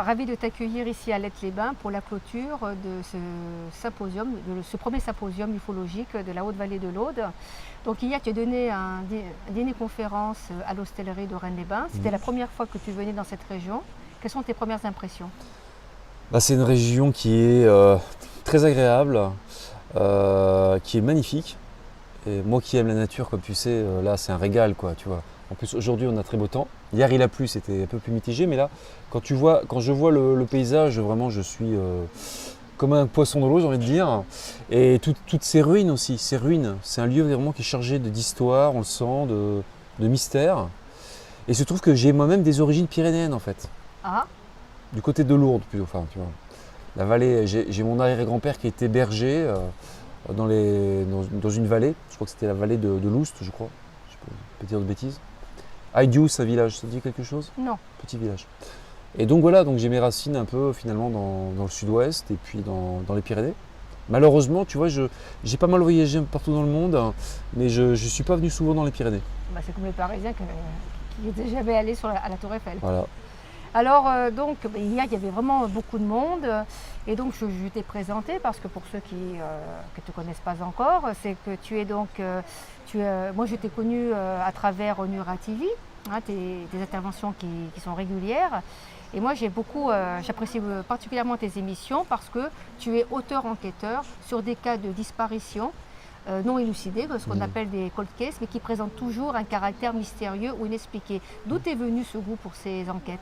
Ravie de t'accueillir ici à Lette-les-Bains pour la clôture de ce symposium, de ce premier symposium ufologique de la Haute-Vallée de l'Aude. Donc hier, tu as donné un dîner-conférence à l'hostellerie de Rennes-les-Bains. C'était la première fois que tu venais dans cette région. Quelles sont tes premières impressions? C'est une région qui est très agréable, qui est magnifique. Et moi qui aime la nature, comme tu sais, là c'est un régal, quoi, tu vois. En plus aujourd'hui on a très beau temps. Hier il a plu, c'était un peu plus mitigé, mais là quand je vois le paysage, vraiment je suis comme un poisson dans l'eau, j'ai envie de dire. Et toutes ces ruines aussi, c'est un lieu vraiment qui est chargé d'histoire, on le sent, de mystère. Et il se trouve que j'ai moi-même des origines pyrénéennes en fait. Ah, Du côté de Lourdes plutôt, enfin tu vois. La vallée, j'ai mon arrière-grand-père qui était berger dans une vallée, je crois que c'était la vallée de l'Oust, je crois, je peux dire de bêtises. Aïdiou, un village, ça te dit quelque chose? non. Petit village. Et donc voilà, donc j'ai mes racines un peu finalement dans le sud-ouest et puis dans les Pyrénées. Malheureusement, tu vois, j'ai pas mal voyagé partout dans le monde, hein, mais je ne suis pas venu souvent dans les Pyrénées. C'est comme les Parisiens qui n'étaient jamais allés à la Tour Eiffel. Voilà. Alors, hier, il y avait vraiment beaucoup de monde. Et donc, je t'ai présenté parce que pour ceux qui ne te connaissent pas encore, c'est que tu es donc. Moi, je t'ai connu à travers Onura TV, hein, tes interventions qui sont régulières. Et moi, j'apprécie particulièrement tes émissions parce que tu es auteur-enquêteur sur des cas de disparition non élucidés, ce qu'on appelle des cold cases, mais qui présentent toujours un caractère mystérieux ou inexpliqué. D'où est venu ce goût pour ces enquêtes?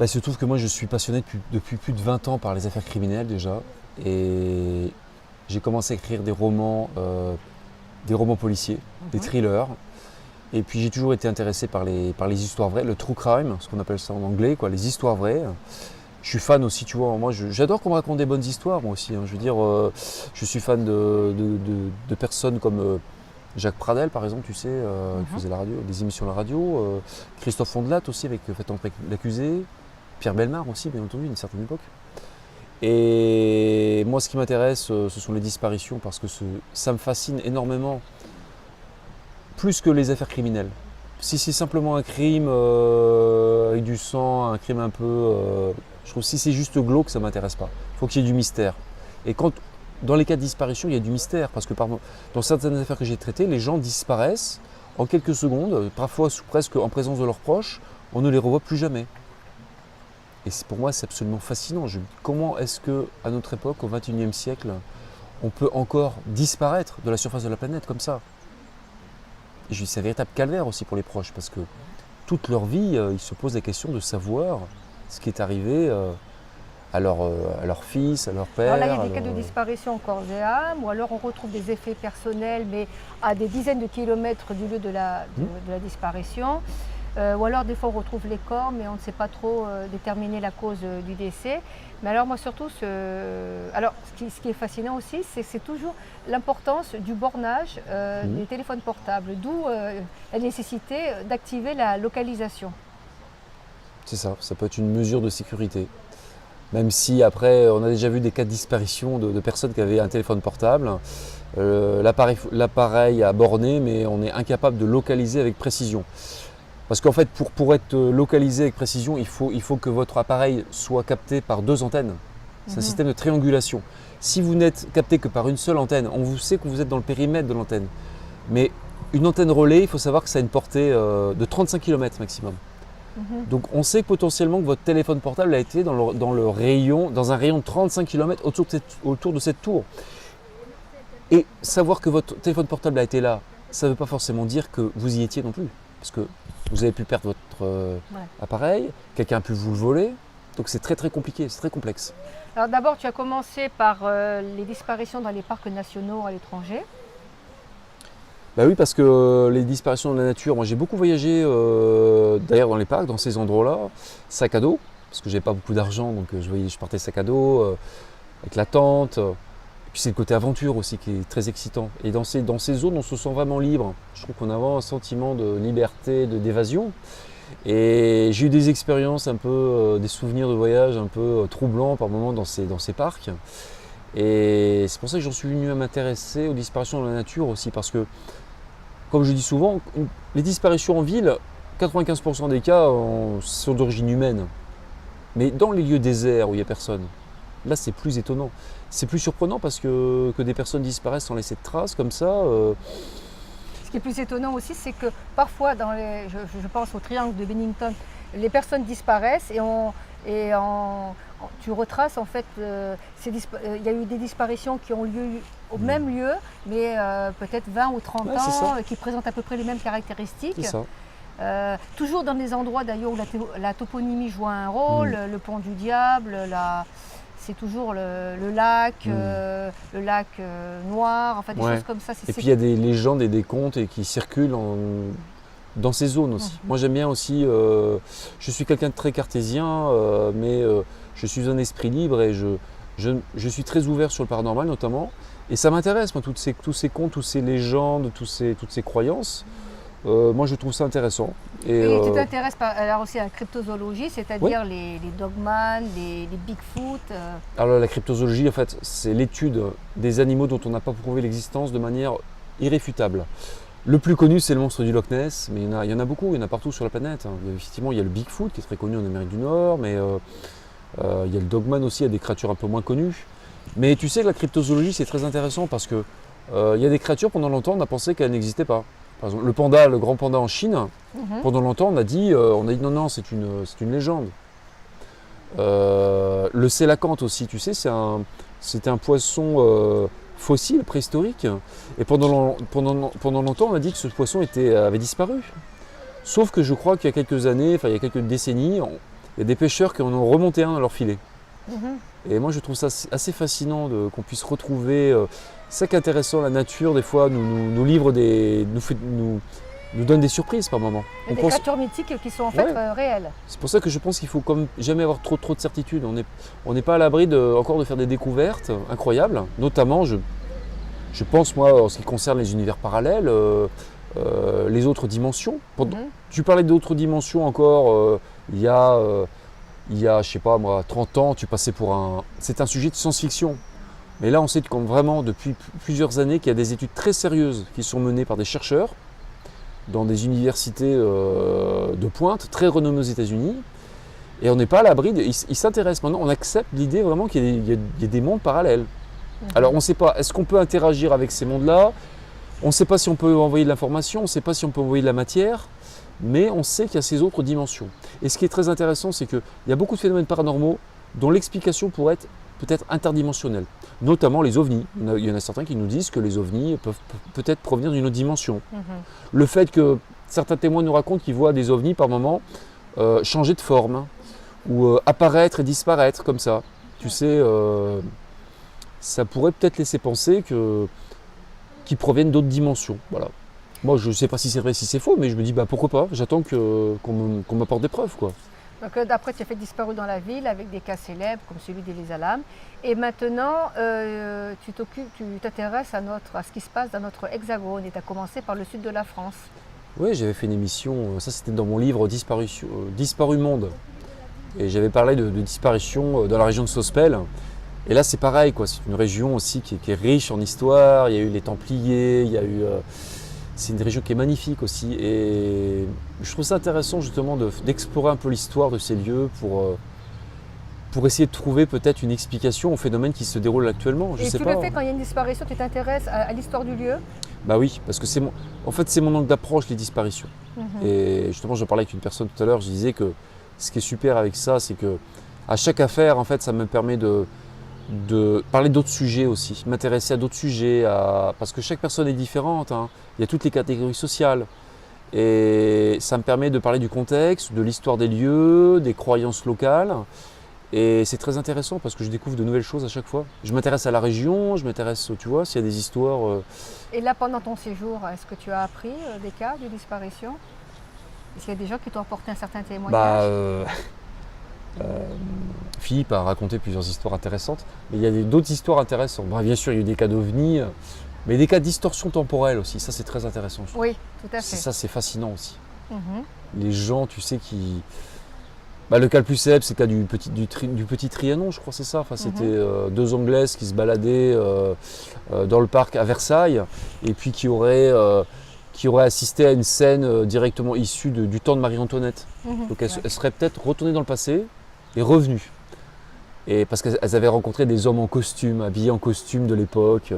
Il se trouve que moi je suis passionné depuis plus de 20 ans par les affaires criminelles déjà. Et j'ai commencé à écrire des romans policiers, des thrillers. Et puis j'ai toujours été intéressé par les histoires vraies, le true crime, ce qu'on appelle ça en anglais, quoi, les histoires vraies. Je suis fan aussi, tu vois, moi j'adore qu'on me raconte des bonnes histoires, moi aussi. Je veux dire, je suis fan de personnes comme Jacques Pradel, par exemple, tu sais, qui faisait la radio, des émissions à la radio. Christophe Fondelat aussi, avec Faites entrer l'accusé. Pierre Bellemare aussi, bien entendu, à une certaine époque. Et moi, ce qui m'intéresse, ce sont les disparitions, parce que ça me fascine énormément, plus que les affaires criminelles. Si c'est simplement un crime avec du sang, un crime un peu... je trouve que si c'est juste glauque, ça ne m'intéresse pas. Il faut qu'il y ait du mystère. Et dans les cas de disparition, il y a du mystère, parce que dans certaines affaires que j'ai traitées, les gens disparaissent en quelques secondes, parfois presque en présence de leurs proches, on ne les revoit plus jamais. Et pour moi, c'est absolument fascinant. Comment est-ce qu'à notre époque, au XXIe siècle, on peut encore disparaître de la surface de la planète comme ça? Et c'est un véritable calvaire aussi pour les proches, parce que toute leur vie, ils se posent la question de savoir ce qui est arrivé à leur fils, à leur père. Alors là, il y a des cas de disparition en corps et âme, ou alors on retrouve des effets personnels, mais à des dizaines de kilomètres du lieu de la disparition. Ou alors des fois on retrouve les corps, mais on ne sait pas trop déterminer la cause du décès. Mais alors moi surtout, ce qui est fascinant aussi, c'est toujours l'importance du bornage des téléphones portables, d'où la nécessité d'activer la localisation. C'est ça peut être une mesure de sécurité. Même si après, on a déjà vu des cas de disparition de personnes qui avaient un téléphone portable. L'appareil a borné, mais on est incapable de localiser avec précision. Parce qu'en fait, pour être localisé avec précision, il faut que votre appareil soit capté par 2 antennes. C'est un système de triangulation. Si vous n'êtes capté que par une seule antenne, on vous sait que vous êtes dans le périmètre de l'antenne. Mais une antenne relais, il faut savoir que ça a une portée de 35 km maximum. Donc on sait potentiellement que votre téléphone portable a été dans un rayon de 35 km autour de cette tour. Et savoir que votre téléphone portable a été là, ça ne veut pas forcément dire que vous y étiez non plus. Parce que vous avez pu perdre votre appareil, quelqu'un a pu vous le voler, donc c'est très très compliqué, c'est très complexe. Alors d'abord, tu as commencé par les disparitions dans les parcs nationaux à l'étranger. Oui, parce que les disparitions de la nature, moi j'ai beaucoup voyagé d'ailleurs dans les parcs, dans ces endroits-là, sac à dos, parce que j'avais pas beaucoup d'argent, donc je partais sac à dos, avec la tente. Puis c'est le côté aventure aussi qui est très excitant. Et dans ces zones, on se sent vraiment libre. Je trouve qu'on a vraiment un sentiment de liberté, d'évasion. Et j'ai eu des expériences un peu, des souvenirs de voyage un peu troublants par moments dans ces parcs. Et c'est pour ça que j'en suis venu à m'intéresser aux disparitions de la nature aussi. Parce que, comme je dis souvent, les disparitions en ville, 95% des cas sont d'origine humaine. Mais dans les lieux déserts où il n'y a personne, là c'est plus étonnant. C'est plus surprenant parce que des personnes disparaissent sans laisser de traces comme ça. Ce qui est plus étonnant aussi, c'est que parfois, je pense au triangle de Bennington, les personnes disparaissent tu retraces en fait, il y a eu des disparitions qui ont lieu au même lieu, mais peut-être 20 ou 30 ans, qui présentent à peu près les mêmes caractéristiques. C'est ça. Toujours dans des endroits d'ailleurs où la toponymie joue un rôle, le pont du diable, c'est toujours le lac noir, enfin des choses comme ça. Et puis il y a des légendes et des contes qui circulent dans ces zones aussi. Moi j'aime bien aussi, je suis quelqu'un de très cartésien, mais je suis un esprit libre et je suis très ouvert sur le paranormal notamment. Et ça m'intéresse, moi, tous ces contes, toutes ces légendes, toutes ces croyances. Moi je trouve ça intéressant. Et tu t'intéresses alors aussi à la cryptozoologie, c'est-à-dire les dogman, les Bigfoot Alors la cryptozoologie, en fait, c'est l'étude des animaux dont on n'a pas prouvé l'existence de manière irréfutable. Le plus connu, c'est le monstre du Loch Ness, mais il y en a beaucoup, il y en a partout sur la planète. Effectivement, il y a le Bigfoot qui est très connu en Amérique du Nord, mais il y a le Dogman aussi, il y a des créatures un peu moins connues. Mais tu sais que la cryptozoologie, c'est très intéressant parce que il y a des créatures, pendant longtemps, on a pensé qu'elles n'existaient pas. Par exemple, le panda, le grand panda en Chine, pendant longtemps, on a dit non, c'est une légende. Le sélacanthe aussi, tu sais, c'était un poisson fossile, préhistorique. Et pendant longtemps, on a dit que ce poisson avait disparu. Sauf que je crois qu'il y a quelques années, il y a quelques décennies, il y a des pêcheurs qui en ont remonté un dans leur filet. Et moi, je trouve ça assez fascinant qu'on puisse retrouver. C'est ça qui est intéressant, la nature, des fois, nous livre nous donne des surprises par moments. Des créatures mythiques qui sont en fait réelles. C'est pour ça que je pense qu'il faut comme jamais avoir trop de certitude. On n'est pas à l'abri encore de faire des découvertes incroyables. Notamment, je pense, moi, en ce qui concerne les univers parallèles, les autres dimensions. Tu parlais d'autres dimensions encore, il y a, je sais pas moi, 30 ans, tu passais c'est un sujet de science-fiction. Mais là, on sait vraiment depuis plusieurs années qu'il y a des études très sérieuses qui sont menées par des chercheurs dans des universités de pointe, très renommées aux États-Unis. Et on n'est pas à l'abri, ils s'intéressent maintenant, on accepte l'idée vraiment qu'il y a des mondes parallèles. Alors on ne sait pas, est-ce qu'on peut interagir avec ces mondes-là? On ne sait pas si on peut envoyer de l'information, on ne sait pas si on peut envoyer de la matière, mais on sait qu'il y a ces autres dimensions. Et ce qui est très intéressant, c'est qu'il y a beaucoup de phénomènes paranormaux dont l'explication pourrait être peut-être interdimensionnelle, notamment les ovnis. Il y en a certains qui nous disent que les ovnis peuvent peut-être provenir d'une autre dimension. Le fait que certains témoins nous racontent qu'ils voient des ovnis par moments changer de forme, ou apparaître et disparaître comme ça. Tu sais, ça pourrait peut-être laisser penser qu'ils proviennent d'autres dimensions. Voilà. Moi, je ne sais pas si c'est vrai, si c'est faux, mais je me dis pourquoi pas. J'attends qu'on m'apporte des preuves, quoi. Donc d'après, tu as fait disparu dans la ville avec des cas célèbres comme celui d'Elisa Lam. Et maintenant, tu t'intéresses à ce qui se passe dans notre hexagone. Et tu as commencé par le sud de la France. Oui, j'avais fait une émission, ça c'était dans mon livre Disparu Monde. Et j'avais parlé de disparition dans la région de Sospel. Et là c'est pareil, quoi. C'est une région aussi qui est riche en histoire. Il y a eu les Templiers, c'est une région qui est magnifique aussi. Et je trouve ça intéressant justement d'explorer un peu l'histoire de ces lieux pour essayer de trouver peut-être une explication au phénomène qui se déroule actuellement. Et tu le fais quand il y a une disparition, tu t'intéresses à l'histoire du lieu? Bah oui, parce que c'est mon angle d'approche, les disparitions. Et justement, je parlais avec une personne tout à l'heure, je disais que ce qui est super avec ça, c'est que à chaque affaire, en fait, ça me permet de parler d'autres sujets aussi, m'intéresser à d'autres sujets, parce que chaque personne est différente, hein. Il y a toutes les catégories sociales. Et ça me permet de parler du contexte, de l'histoire des lieux, des croyances locales. Et c'est très intéressant parce que je découvre de nouvelles choses à chaque fois. Je m'intéresse à la région, je m'intéresse, tu vois, s'il y a des histoires. Et là, pendant ton séjour, est-ce que tu as appris des cas de disparition? Est-ce qu'il y a des gens qui t'ont apporté un certain témoignage? Philippe a raconté plusieurs histoires intéressantes, mais il y a d'autres histoires intéressantes. Bon, bien sûr, il y a eu des cas d'ovnis, mais des cas de distorsion temporelle aussi. Ça, c'est très intéressant. Oui, tout à fait. Ça, c'est fascinant aussi. Les gens, tu sais, le cas le plus célèbre, c'est le cas du petit Trianon, je crois, c'est ça. Enfin, c'était deux Anglaises qui se baladaient dans le parc à Versailles et puis qui auraient assisté à une scène directement issue du temps de Marie-Antoinette. Donc elles seraient peut-être retournées dans le passé est revenue. Et parce qu'elles avaient rencontré des hommes en costume, habillés en costume de l'époque.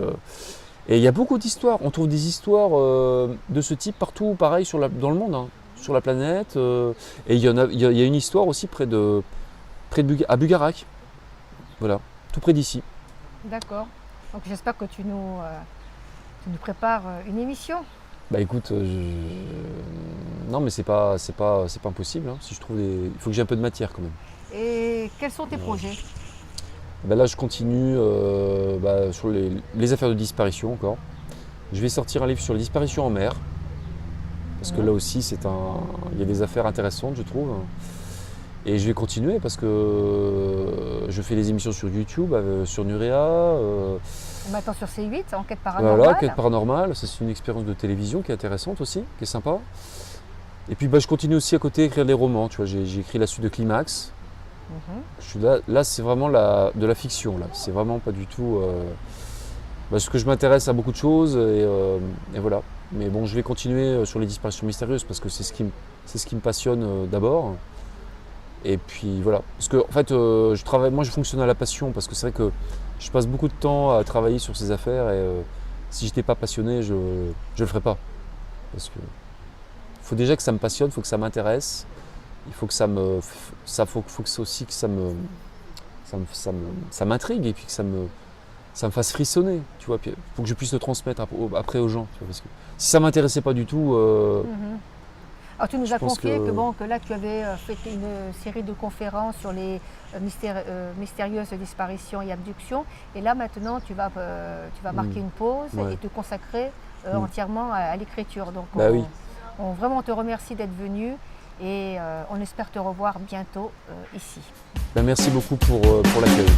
Et il y a beaucoup d'histoires. On trouve des histoires de ce type partout, pareil, dans le monde, hein, sur la planète. Et il y a une histoire aussi à Bugarak. Voilà, tout près d'ici. D'accord. Donc j'espère que tu nous prépares une émission. Bah écoute, non mais c'est pas impossible. Hein. Si je trouve il faut que j'ai un peu de matière quand même. Et quels sont tes projets? Bah là je continue sur les affaires de disparition encore. Je vais sortir un livre sur les disparitions en mer. Parce que là aussi il y a des affaires intéressantes je trouve. Et je vais continuer parce que je fais des émissions sur YouTube, sur Nurea. Maintenant sur C8, Enquête paranormale. Voilà, Enquête paranormale, ça c'est une expérience de télévision qui est intéressante aussi, qui est sympa. Et puis je continue aussi à côté à écrire des romans, tu vois, j'ai écrit la suite de Climax. Je suis là c'est vraiment de la fiction, là. C'est vraiment pas du tout. Parce que je m'intéresse à beaucoup de choses et voilà. Mais bon, je vais continuer sur les disparitions mystérieuses parce que c'est ce qui me passionne d'abord. Et puis voilà. Parce que en fait, je fonctionne à la passion parce que c'est vrai que je passe beaucoup de temps à travailler sur ces affaires et si je n'étais pas passionné, je ne le ferais pas. Parce que faut déjà que ça me passionne, il faut que ça m'intéresse, il faut que ça m'intrigue et puis que ça me fasse frissonner, tu vois. Il faut que je puisse le transmettre après aux gens. Tu vois, parce que si ça ne m'intéressait pas du tout. Alors tu nous as confié que là tu avais fait une série de conférences sur les mystérieuses disparitions et abductions. Et là maintenant tu vas marquer une pause et te consacrer entièrement à l'écriture. Donc on vraiment te remercie d'être venu et on espère te revoir bientôt ici. Merci beaucoup pour l'accueil.